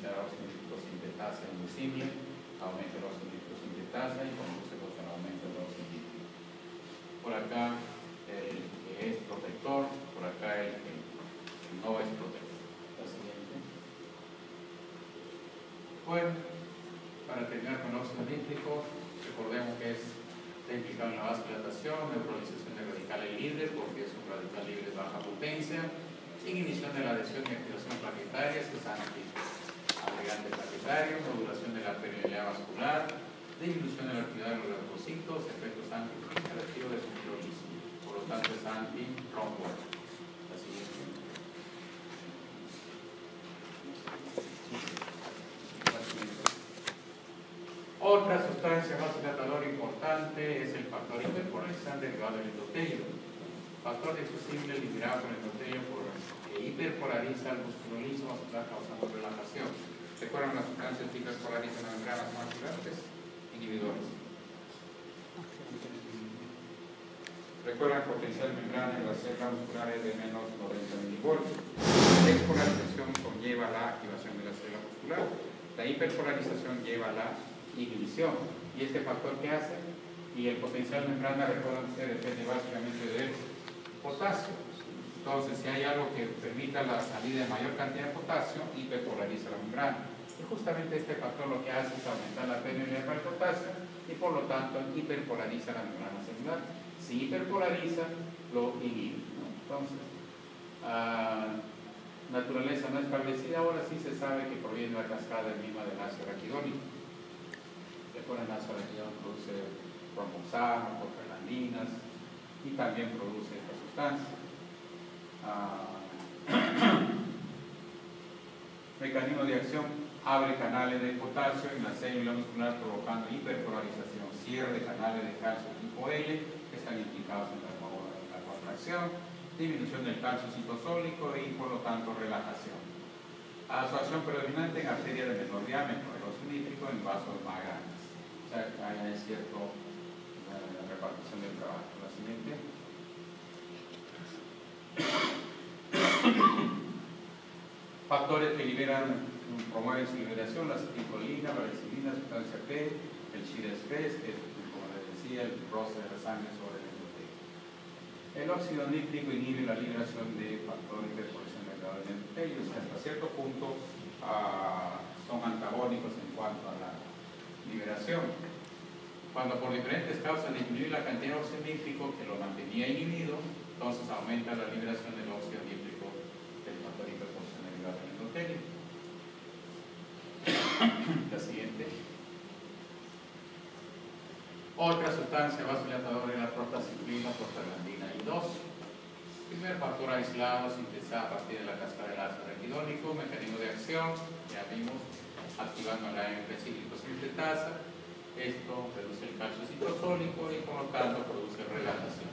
reduce la óxido nítrico sintetasa inducible, aumenta el óxido nítrico sintetasa y conduce pues, al aumento del óxido nítrico. Por acá el que es protector, por acá el que no es protector. La siguiente. Bueno, para terminar con el óxido nítrico, recordemos que está implicado en la vasodilatación, neutralización de radicales libres, porque es un radical libre de baja potencia, inhibición de la adhesión y activación plaquetarias, que es antiagregante plaquetario, modulación de la permeabilidad vascular, disminución de la actividad de los eritrocitos, efectos antiproliferativos de fibrolismo. Por lo tanto, es antirromboide. La siguiente. Otra sustancia vasodilatadora importante es el factor hiperpolarizante derivado del endotelio. Factor difusible liberado por el endotelio que hiperpolariza el musculolismo vascular causando relajación. ¿Recuerdan las sustancias que hiperpolarizan las membranas vasculares? Inhibidores. Recuerdan potencial membrana en las células musculares de menos 90 milivolts. La despolarización conlleva la activación de la célula muscular. La hiperpolarización lleva a la inhibición. ¿Y este factor qué hace? Y el potencial membrana, recuerdan ustedes, depende básicamente del potasio. Entonces, si hay algo que permita la salida de mayor cantidad de potasio, hiperpolariza la membrana. Y justamente este factor lo que hace es aumentar la permeabilidad para el potasio y por lo tanto hiperpolariza la membrana celular. Si hiperpolariza, lo inhibe, ¿no? Entonces, naturaleza no establecida, ahora sí se sabe que proviene de la cascada misma del ácido araquidónico. Recuerden, el ácido araquidónico produce romboxano, prostaglandinas y también produce esta sustancia. Mecanismo de acción: abre canales de potasio en la célula muscular provocando hiperpolarización, cierre de canales de calcio tipo L que están implicados en la contracción, disminución del calcio citosólico y por lo tanto relajación. Absorción predominante en arterias de menor diámetro, el óxido nítrico en vasos más grandes. O sea, hay cierta repartición del trabajo. La siguiente. Factores que promueven su liberación: la acetilcolina, la lecitina, sustancia P, el Chides-P, que es, como les decía, el roce de la sangre sobre el endotelio. El óxido nítrico inhibe la liberación de factores de hiperpolarización del endotelio, que hasta cierto punto son antagónicos en cuanto a la liberación. Cuando por diferentes causas disminuye la cantidad de óxido nítrico que lo mantenía inhibido, entonces aumenta la liberación del óxido nítrico del factor hiperpolarización derivado del endotelio. La siguiente. Otra sustancia vasodilatadora es la prostaciclina, prostaglandina I2. Primer factor aislado sintetizado a partir de la cascada del ácido araquidónico. Mecanismo de acción, ya vimos, activando la AMP cíclico sintetasa. Esto reduce el calcio citosólico y por lo tanto produce relajación.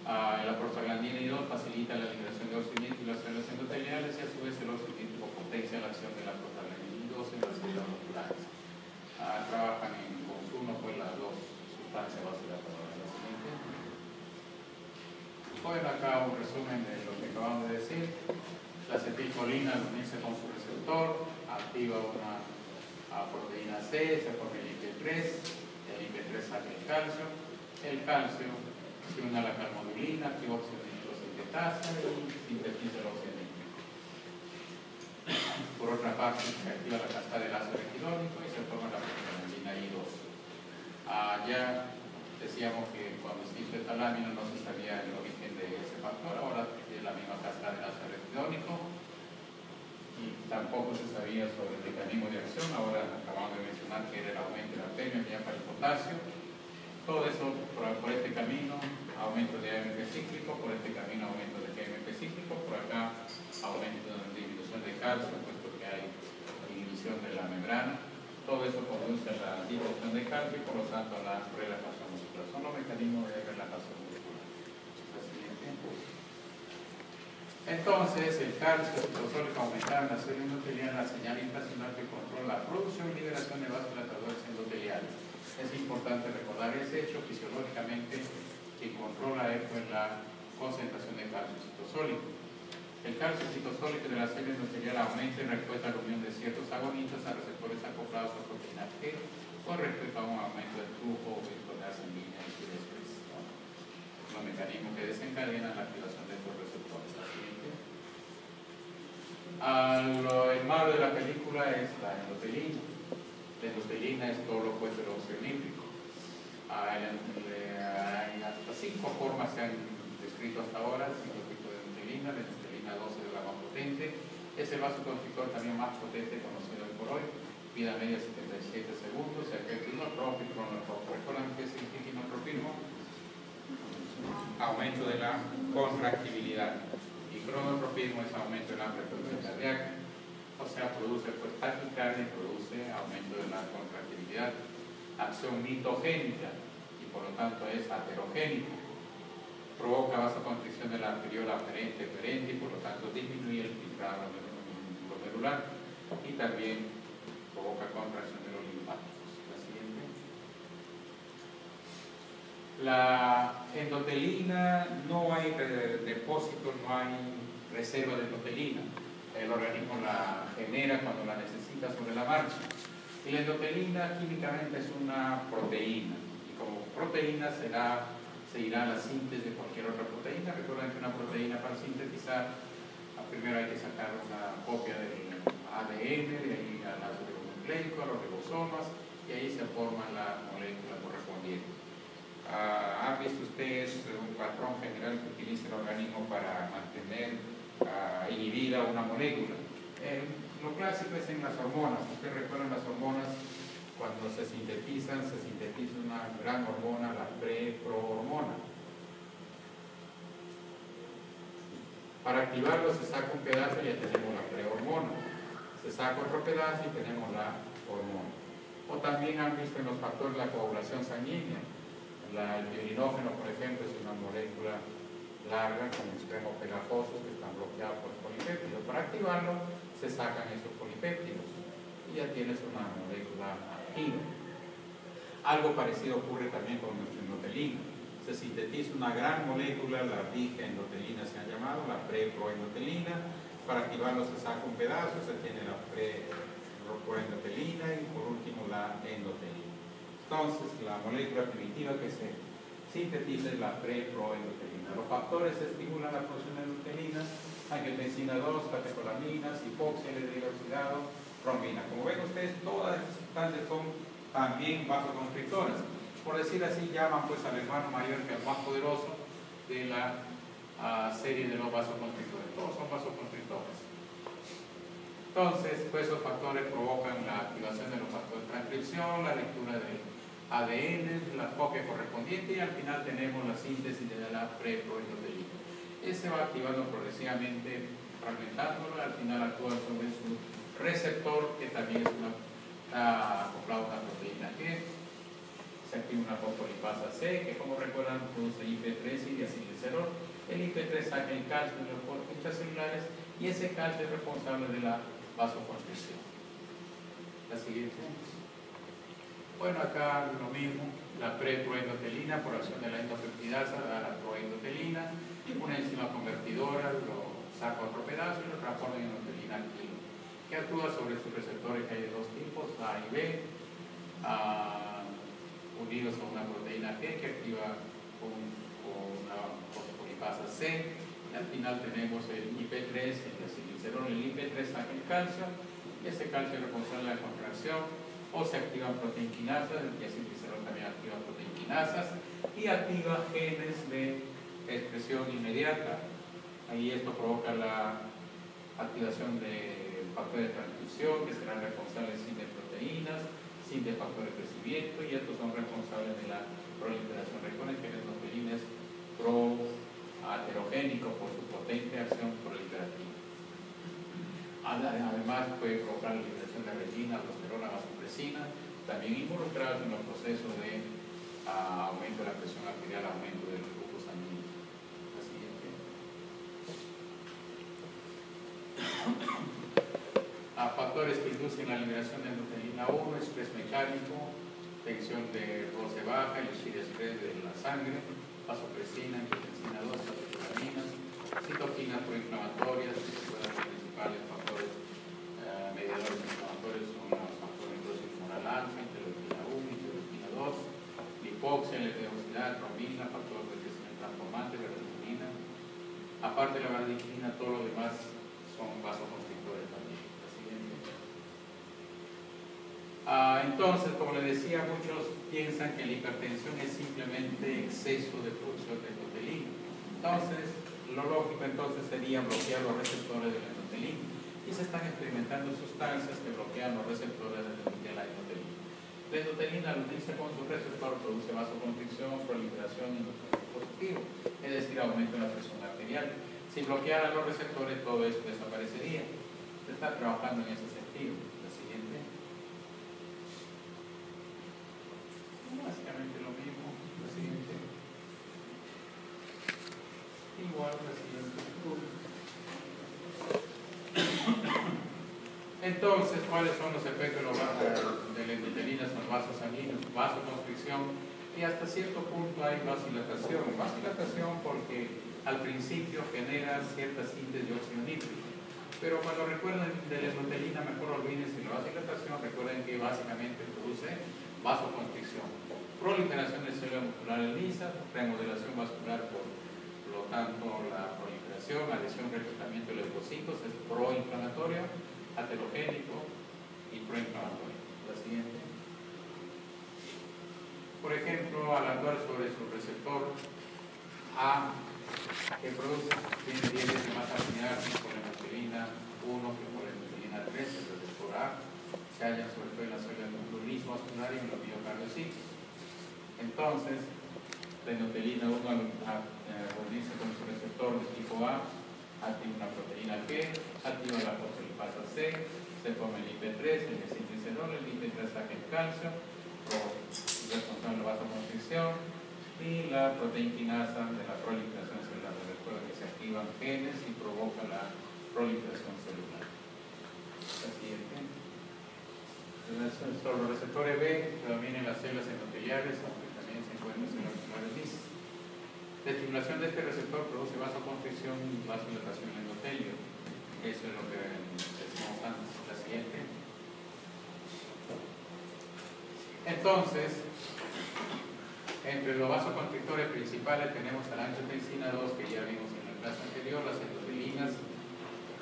La prostaglandina I2 facilita la liberación de óxido nítrico en las células endoteliales y a su vez el óxido nítrico potencia la acción de la prostaglandina I2 en las células musculares. Trabajan en consumo con las dos sustancias vasodilatadoras. La siguiente. Bueno, acá un resumen de lo que acabamos de decir. La acetilcolina al unirse con su receptor activa una proteína C, se forma el IP3, el IP3 saca el calcio se une a la calmodulina, activa óxido nítrico sintetasa y sintetiza el óxido nítrico. Por otra parte, se activa la cascada del ácido araquidónico y se forma la prostaglandina I2. Ya decíamos que cuando se hizo esta lámina no se sabía el origen de ese factor, ahora es la misma cascada del ácido araquidónico. Y tampoco se sabía sobre el mecanismo de acción, ahora acabamos de mencionar que era el aumento de la permeabilidad para el potasio. Todo eso por este camino, aumento de AMP cíclico, por este camino aumento de GMP cíclico, por acá aumento de disminución de calcio, puesto que hay inhibición de la membrana. Todo eso conduce a la disminución de calcio y por lo tanto a la relajación muscular. Son los mecanismos de relajación muscular. La siguiente. Entonces, el calcio citosólico aumentado en la célula endotelial, la señal intracelular que controla la producción y liberación de vasodilatadores endoteliales. Es importante recordar ese hecho fisiológicamente que controla pues, la concentración de calcio citosólico. El calcio citosólico de la célula endotelial aumenta en respuesta a la unión de ciertos antagonistas a receptores acoplados a proteína G con respecto a un aumento del flujo vehicular sanguíneo y estrés, ¿no? Los mecanismos que desencadenan la activación de estos receptores. La siguiente. El malo de la película es la endotelina. La endotelina es todo lo opuesto al óxido nítrico. Hay hasta 5 formas se han descrito hasta ahora, 5 tipos de endotelina. La endotelina 12 es la más potente. Es el vasoconstrictor también más potente conocido hoy por hoy. Vida media 77 segundos. Efecto inotrópico, cronotrópico. ¿Recuerdan qué significa inotropismo? Aumento de la contractibilidad. Y cronotropismo es aumento de la frecuencia cardíaca. O sea, produce pues, taquicardia y produce aumento de la contractibilidad. Acción mitogénica y por lo tanto es aterogénica. Provoca vasoconstricción de la arteriola aferente y por lo tanto disminuye el filtrado glomerular y también provoca contracción de los linfáticos. La siguiente. La endotelina, no hay depósito, no hay reserva de endotelina. El organismo la genera cuando la necesita sobre la marcha. Y la endotelina químicamente es una proteína. Y como proteína se irá a la síntesis de cualquier otra proteína. Recuerden que una proteína para sintetizar, primero hay que sacar una copia del ADN, de ahí al ácido ribonucleico, a los ribosomas, y ahí se forma la molécula correspondiente. ¿Han visto ustedes un patrón general que utiliza el organismo para mantener inhibida una molécula? Lo clásico es en las hormonas. Ustedes recuerdan las hormonas, cuando se sintetiza una gran hormona, la pre-prohormona. Para activarlo se saca un pedazo y ya tenemos la prehormona. Se saca otro pedazo y tenemos la hormona. O también han visto en los factores la coagulación sanguínea. El pirinógeno, por ejemplo, es una molécula larga con extremos pegajosos que están bloqueados por el polipéptido. Para activarlo se sacan esos polipéptidos y ya tienes una molécula activa. Algo parecido ocurre también con nuestra endotelina. Se sintetiza una gran molécula, la digendotelina se ha llamado, la pre-proendotelina. Para activarlo se saca un pedazo, se tiene la pre-proendotelina y por último la endotelina. Entonces, la molécula primitiva que se sintetiza es la pre-proendotelina. Los factores que estimulan la producción de endotelina: angiotensina 2, catecolaminas, hipoxia, hidroxilado, trombina. Como ven ustedes, todas estas sustancias son también vasoconstrictoras. Por decir así, llaman pues al hermano mayor, que es el más poderoso de la serie de los vasoconstrictores. Todos son vasoconstrictores. Entonces, pues esos factores provocan la activación de los factores de transcripción, la lectura del ADN, la copia correspondiente y al final tenemos la síntesis de la pre-proendotelina. Ese va activando progresivamente, fragmentándolo, al final actúa sobre su receptor, que también es acoplado a una proteína G. Se activa una fosfolipasa C, que como recuerdan produce IP3 y diacilglicerol. El IP3 saca el calcio de los poros intracelulares y ese calcio es responsable de la vasoconstricción. La siguiente. Bueno, acá lo mismo, la pre-proendotelina por acción de la endopeptidasa da la proendotelina, una enzima convertidora lo saca otro pedazo y lo transforma en endotelina alquilo, que actúa sobre sus receptores, que hay de dos tipos, A y B, unidos a una proteína G que activa con una fosfolipasa C, y al final tenemos el IP3, el diacilglicerol. El IP3 saca el calcio y ese calcio es responsable de la contracción. O se activan proteinquinasas, el diacilglicerol también activa proteinquinasas y activa genes de expresión inmediata. Ahí esto provoca la activación de factores de transcripción que serán responsables sin de proteínas, sin de factores de crecimiento, y estos son responsables de la proliferación. Recuerden que el endotelina es pro-aterogénico por su potente acción proliferativa. Además puede provocar la liberación de retina, aldosterona, vasopresina, también involucrados en los procesos de aumento de la presión arterial, aumento del flujo sanguíneo. La siguiente. Factores que inducen la liberación de endotelina 1, estrés mecánico, tensión de roce baja, el estrés de la sangre, vasopresina, angiotensina 2, catecolaminas, citoquinas proinflamatorias, que son los principales factores mediadores inflamatorios Aparte de la varadictina, todo lo demás son vasoconstrictores también. La siguiente. Entonces, como les decía, muchos piensan que la hipertensión es simplemente exceso de producción de endotelina. Entonces, lo lógico entonces sería bloquear los receptores de la endotelina. Y se están experimentando sustancias que bloquean los receptores de la endotelina. La endotelina, al unirse con su receptor, produce vasoconstricción, proliferación y endotelitis positivo, es decir, aumento de la presión arterial. Si bloquearan los receptores, todo eso desaparecería. Se está trabajando en ese sentido. La siguiente. Básicamente lo mismo. La siguiente. Igual la siguiente. Entonces, ¿cuáles son los efectos de la endotelina? Son vasos sanguíneos, vasoconstricción y hasta cierto punto hay vasodilatación. Vasodilatación porque al principio genera cierta síntesis de óxido nítrico. Pero cuando recuerden de la endotelina, mejor olvídense de la vasodilatación. Recuerden que básicamente produce vasoconstricción, proliferación de células musculares lisas, remodelación vascular, por lo tanto la proliferación, adhesión, reclutamiento de leucocitos es proinflamatorio, aterogénico y proinflamatorio. La siguiente. Por ejemplo, al actuar sobre su receptor A, que produce, tiene 10 veces más afinidad por la endotelina 1 que por la endotelina 3, el receptor A, se halla sobre todo en la célula del neuronismo vascular y en los miocardiocitos. Entonces, la endotelina 1 al unirse con su receptor de tipo A, activa una proteína G, activa la fosfolipasa C, se forma el IP3, el mesilglicerol, el IP3 saca el calcio, responsable de la vasoconstricción, y la proteínquinasa de la proliferación celular. Recuerda que se activan genes y provoca la proliferación celular. La siguiente. Sobre los receptores B predominan las células endoteliales, aunque también se encuentran células musculares lisas. La estimulación de este receptor produce vasoconstricción y vasodilatación en el endotelio. Eso es lo que decimos antes. La siguiente. Entonces, entre los vasoconstrictores principales tenemos a la angiotensina 2, que ya vimos en la clase anterior, las endotelinas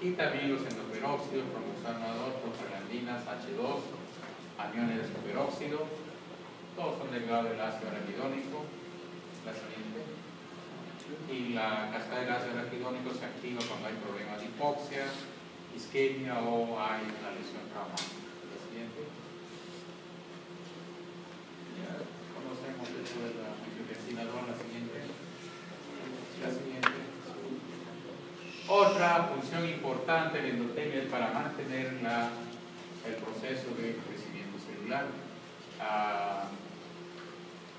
y también los endoperóxidos, cromosoma 2, prostaglandinas, H2, aniones de superóxido. Todos son derivados del ácido arquidónico. La siguiente. Y la cascada del ácido arquidónico se activa cuando hay problemas de hipoxia, isquemia o hay una lesión traumática. La siguiente. Ya conocemos esto de la angiotensina 2. La siguiente. La siguiente. Otra función importante del endotelio es para mantener el proceso de crecimiento celular.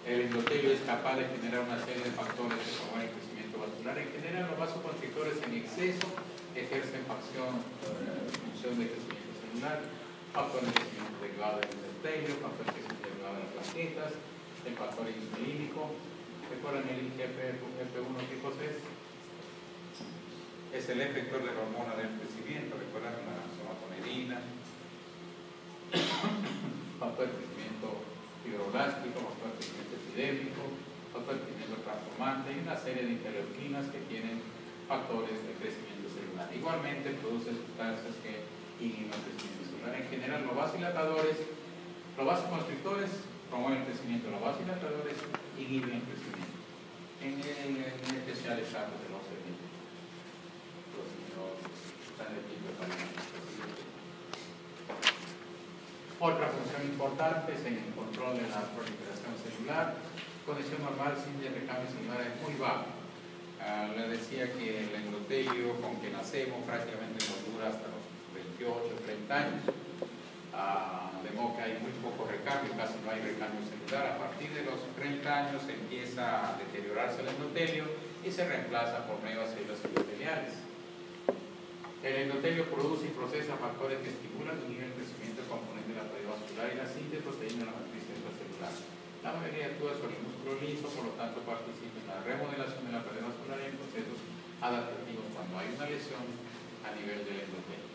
El endotelio es capaz de generar una serie de factores que promueven el crecimiento vascular. En general, los vasoconstrictores en exceso ejercen función de crecimiento celular, factor de crecimiento derivado del endotelio, factor de crecimiento derivado de las plaquetas, el factor insulínico. ¿Recuerdan el IGF-1 qué cosa es? Es el efector de la hormona del crecimiento. ¿Recuerdan la somatonidina? Factor de crecimiento fibroblástico, factor de crecimiento epidérmico, factor de crecimiento transformante y una serie de interleuquinas que tienen factores de crecimiento celular. Igualmente produce sustancias que inhiben el crecimiento celular. En general, los vasoconstrictores promueven el crecimiento, los vasodilatadores inhiben el crecimiento. En especial estamos de los elementos. Están de tipo de. Otra función importante es en el control de la proliferación celular. Condición normal sin de recambio celular es muy bajo. Les decía que el endotelio con que nacemos prácticamente nos dura hasta los 28, 30 años. De modo que hay muy poco recambio, casi no hay recambio celular. A partir de los 30 años empieza a deteriorarse el endotelio y se reemplaza por nuevas células endoteliales. El endotelio produce y procesa factores que estimulan y inhiben el crecimiento del componente de la pared vascular y la síntesis de proteína de la matriz extracelular. La mayoría actúa sobre el músculo liso, por lo tanto participa en la remodelación de la pared vascular y en procesos adaptativos cuando hay una lesión a nivel del endotelio.